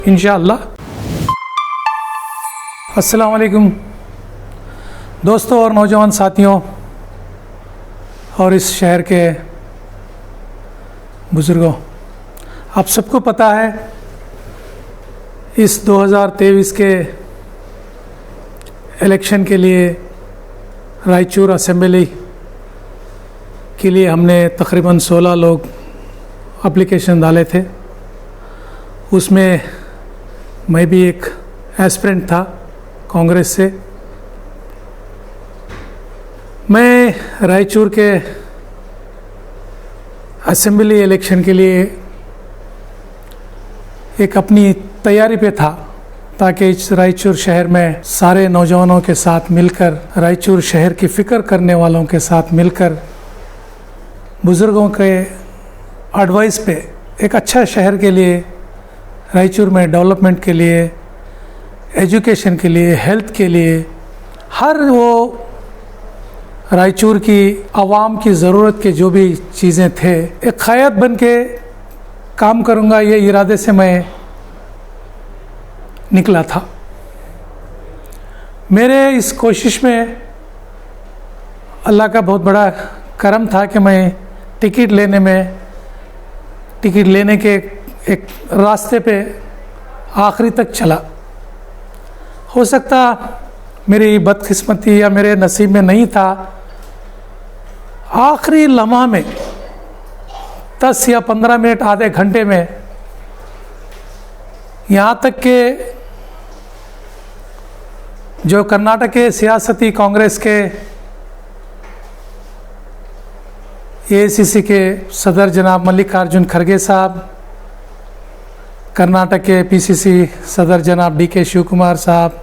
इंशाअल्लाह। अस्सलाम वालेकुम दोस्तों और नौजवान साथियों और इस शहर के बुज़ुर्गों, आप सबको पता है इस 2023 के इलेक्शन के लिए रायचूर असेंबली के लिए हमने तकरीबन 16 लोग एप्लीकेशन डाले थे। उसमें मैं भी एक एस्पिरेंट था कांग्रेस से। मैं रायचूर के असेंबली इलेक्शन के लिए एक अपनी तैयारी पे था ताकि इस रायचूर शहर में सारे नौजवानों के साथ मिलकर, रायचूर शहर की फ़िक्र करने वालों के साथ मिलकर, बुज़ुर्गों के एडवाइस पे एक अच्छा शहर के लिए, रायचूर में डेवलपमेंट के लिए, एजुकेशन के लिए, हेल्थ के लिए, हर वो रायचूर की आवाम की ज़रूरत के जो भी चीज़ें थे, एक क़याद बन के काम करूँगा, ये इरादे से मैं निकला था। मेरे इस कोशिश में अल्लाह का बहुत बड़ा करम था कि मैं टिकट लेने के एक रास्ते पे आखिरी तक चला। हो सकता मेरी बदकिस्मती या मेरे नसीब में नहीं था, आखिरी लम्हा में 10 या 15 मिनट, आधे घंटे में, यहाँ तक के जो कर्नाटक के सियासती कांग्रेस के एआईसीसी के सदर जनाब मल्लिकार्जुन खड़गे साहब, कर्नाटक के पीसीसी सदर जनाब डीके शिव कुमार साहब,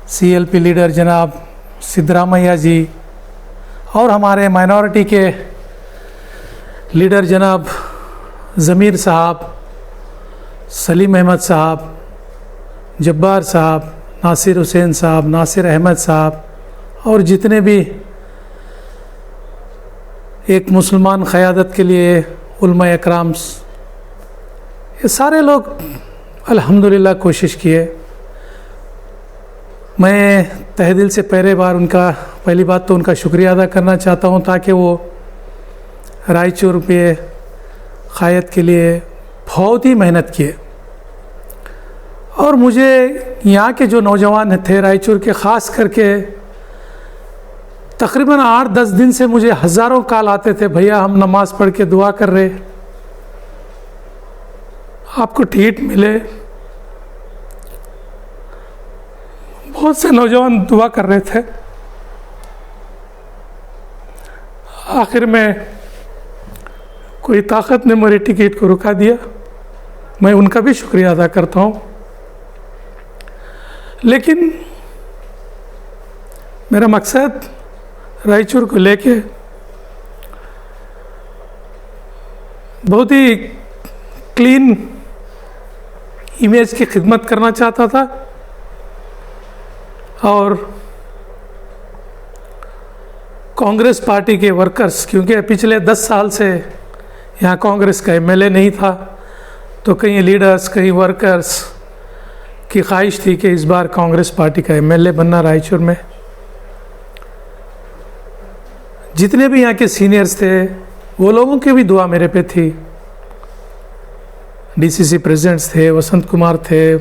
सीएलपी लीडर जनाब सिद्धरामैया जी और हमारे माइनॉरिटी के लीडर जनाब ज़मीर साहब, सलीम अहमद साहब, जब्बार साहब, नासिर हुसैन साहब, नासिर अहमद साहब और जितने भी एक मुसलमान क़यादत के लिए उलमा इकराम, ये सारे लोग अल्हम्दुलिल्लाह कोशिश किए। मैं तहे दिल से पहली बात तो उनका शुक्रिया अदा करना चाहता हूँ, ताकि वो रायचूर पे क़यादत के लिए बहुत ही मेहनत किए। और मुझे यहाँ के जो नौजवान थे रायचूर के, ख़ास करके तकरीबन 8-10 दिन से मुझे हज़ारों कॉल आते थे, भैया हम नमाज़ पढ़ के दुआ कर रहे, आपको टिकट मिले। बहुत से नौजवान दुआ कर रहे थे। आखिर में कोई ताकत ने मेरी टिकट को रुका दिया, मैं उनका भी शुक्रिया अदा करता हूँ। लेकिन मेरा मकसद रायचूर को लेके बहुत ही क्लीन इमेज की खिदमत करना चाहता था और कांग्रेस पार्टी के वर्कर्स, क्योंकि पिछले 10 साल से यहाँ कांग्रेस का एमएलए नहीं था, तो कई लीडर्स, कई वर्कर्स की ख्वाहिश थी कि इस बार कांग्रेस पार्टी का एमएलए बनना रायचूर में। जितने भी यहाँ के सीनियर्स थे वो लोगों की भी दुआ मेरे पे थी। डीसीसी प्रेसिडेंट्स थे, वसंत कुमार थे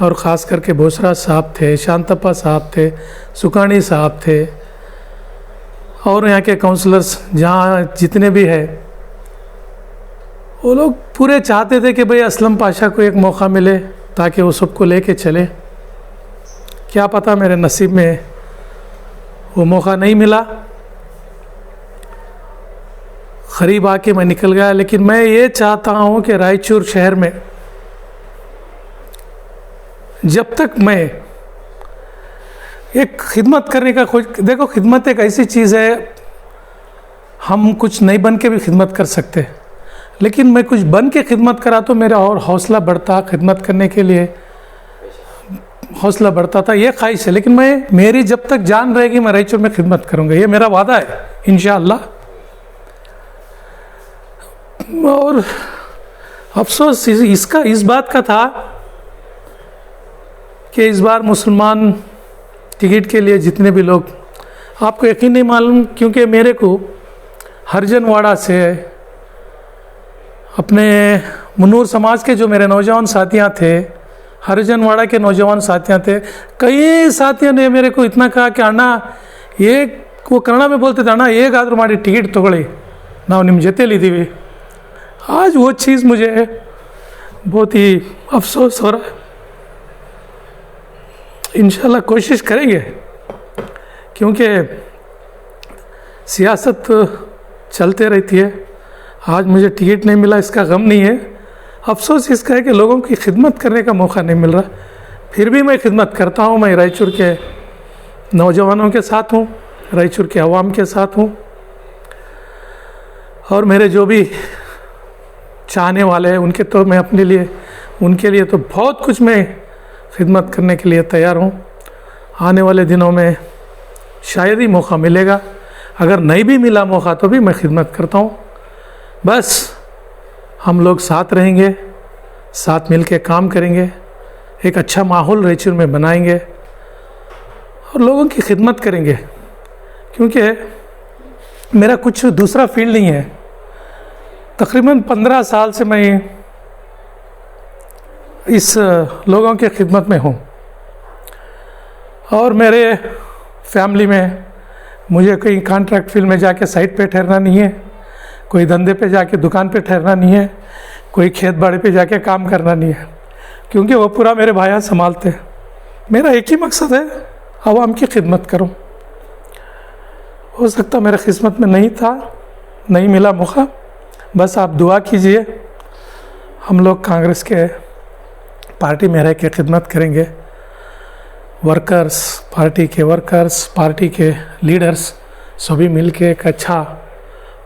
और ख़ास करके भोसरा साहब थे, शांतप्पा साहब थे, सुकानी साहब थे और यहाँ के काउंसलर्स जहाँ जितने भी हैं, वो लोग पूरे चाहते थे कि भाई असलम पाशा को एक मौका मिले ताकि वो सबको लेके चले। क्या पता मेरे नसीब में वो मौका नहीं मिला, करीब आके मैं निकल गया। लेकिन मैं ये चाहता हूँ कि रायचूर शहर में जब तक मैं एक खिदमत करने का देखो, खिदमत एक ऐसी चीज़ है, हम कुछ नहीं बन के भी खिदमत कर सकते, लेकिन मैं कुछ बन के खिदमत करा तो मेरा और हौसला बढ़ता, खिदमत करने के लिए हौसला बढ़ता था, ये ख्वाहिश है। लेकिन मेरी जब तक जान रहेगी मैं रायचूर में खिदमत करूँगा, ये मेरा वादा है इंशाअल्लाह। और अफसोस इस बात का था कि इस बार मुसलमान टिकट के लिए जितने भी लोग, आपको यकीन नहीं मालूम, क्योंकि मेरे को हरिजनवाड़ा से अपने मुनूर समाज के जो मेरे नौजवान साथियाँ थे, हरिजनवाड़ा के नौजवान साथियाँ थे, कई साथियों ने मेरे को इतना कहा कि अण्णा एक, वो कन्नड़ में बोलते थे, अण्णा ಹೇಗಾದರೂ ಮಾಡಿ टिकट तಗೊಳ್ಳಿ, ನಾವು ನಿಮ್ಮ ಜೊತೆಲಿದ್ದೀವಿ। आज वो चीज़ मुझे बहुत ही अफसोस हो रहा है। इंशाल्लाह कोशिश करेंगे, क्योंकि सियासत चलते रहती है। आज मुझे टिकट नहीं मिला, इसका गम नहीं है, अफसोस इसका है कि लोगों की खिदमत करने का मौका नहीं मिल रहा। फिर भी मैं खिदमत करता हूँ। मैं रायचूर के नौजवानों के साथ हूँ, रायचूर के अवाम के साथ हूँ, और मेरे जो भी चाहने वाले हैं उनके तो मैं अपने लिए, उनके लिए तो बहुत कुछ मैं खिदमत करने के लिए तैयार हूँ। आने वाले दिनों में शायद ही मौका मिलेगा, अगर नहीं भी मिला मौका तो भी मैं खिदमत करता हूँ। बस हम लोग साथ रहेंगे, साथ मिल के काम करेंगे, एक अच्छा माहौल रायचूर में बनाएंगे और लोगों की खिदमत करेंगे, क्योंकि मेरा कुछ दूसरा फील्ड नहीं है। तकरीबन 15 साल से मैं इस लोगों की खिदमत में हूँ, और मेरे फैमिली में मुझे कोई कॉन्ट्रैक्ट फील्ड में जाके साइट पे ठहरना नहीं है, कोई धंधे पे जाके दुकान पे ठहरना नहीं है, कोई खेत बाड़ी पे जाके काम करना नहीं है, क्योंकि वो पूरा मेरे भाइयाँ संभालते हैं। मेरा एक ही मकसद है, आवाम की खिदमत करूं। हो सकता मेरे किस्मत में नहीं था, नहीं मिला मौका, बस आप दुआ कीजिए। हम लोग कांग्रेस के पार्टी में रह के खिदमत करेंगे। वर्कर्स, पार्टी के वर्कर्स, पार्टी के लीडर्स सभी मिल के एक अच्छा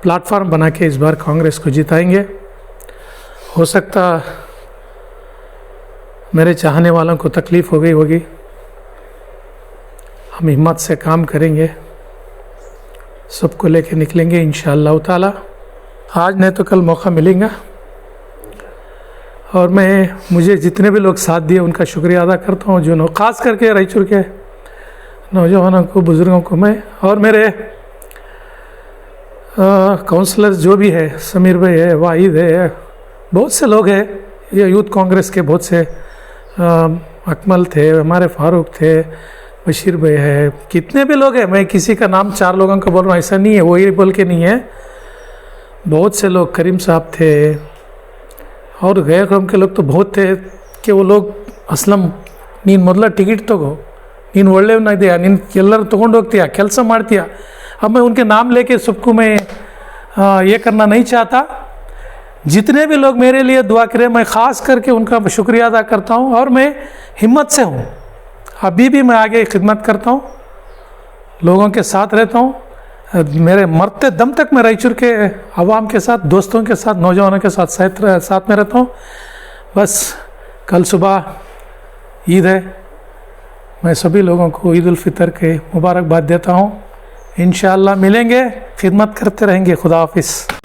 प्लेटफॉर्म बना के इस बार कांग्रेस को जिताएंगे। हो सकता मेरे चाहने वालों को तकलीफ़ हो गई होगी, हम हिम्मत से काम करेंगे, सबको लेके निकलेंगे इंशाअल्लाह ताला। आज नहीं तो कल मौका मिलेगा, और मुझे जितने भी लोग साथ दिए उनका शुक्रिया अदा करता हूँ, जो ख़ास करके रायचूर के नौजवानों को, बुज़ुर्गों को मैं, और मेरे काउंसलर्स जो भी है, समीर भाई है, वाहिद है, बहुत से लोग हैं, ये यूथ कांग्रेस के बहुत से, अकमल थे, हमारे फारूक थे, बशीर भाई है, कितने भी लोग हैं, मैं किसी का नाम 4 लोगों का बोल रहा हूँ, ऐसा नहीं है, वो ये बोल के नहीं है, बहुत से लोग, करीम साहब थे, और गैर कौम के लोग तो बहुत थे कि वो लोग असलम ನೀನು ಮೊದಲ टिकट तगो, ನೀನು ಒಳ್ಳೆಯವನಾಗಿದೆಯಾ, ನೀನು ಎಲ್ಲರೂ ತೊಗೊಂಡು ಹೋಗ್ತೀಯಾ, ಕೆಲಸ ಮಾಡ್ತೀಯಾ। अब मैं उनके नाम लेके सबको मैं ये करना नहीं चाहता। जितने भी लोग मेरे लिए दुआ करें, मैं ख़ास करके उनका शुक्रिया अदा करता हूँ, और मैं हिम्मत से हूँ, अभी भी मैं आगे खिदमत करता हूँ, लोगों के साथ रहता हूँ। मेरे मरते दम तक मैं रायचूर के अवाम के साथ, दोस्तों के साथ, नौजवानों के साथ साथ में रहता हूँ। बस कल सुबह ईद है, मैं सभी लोगों को ईद उल फितर के मुबारकबाद देता हूँ। इंशाअल्लाह मिलेंगे, खिदमत करते रहेंगे। खुदा हाफिज़।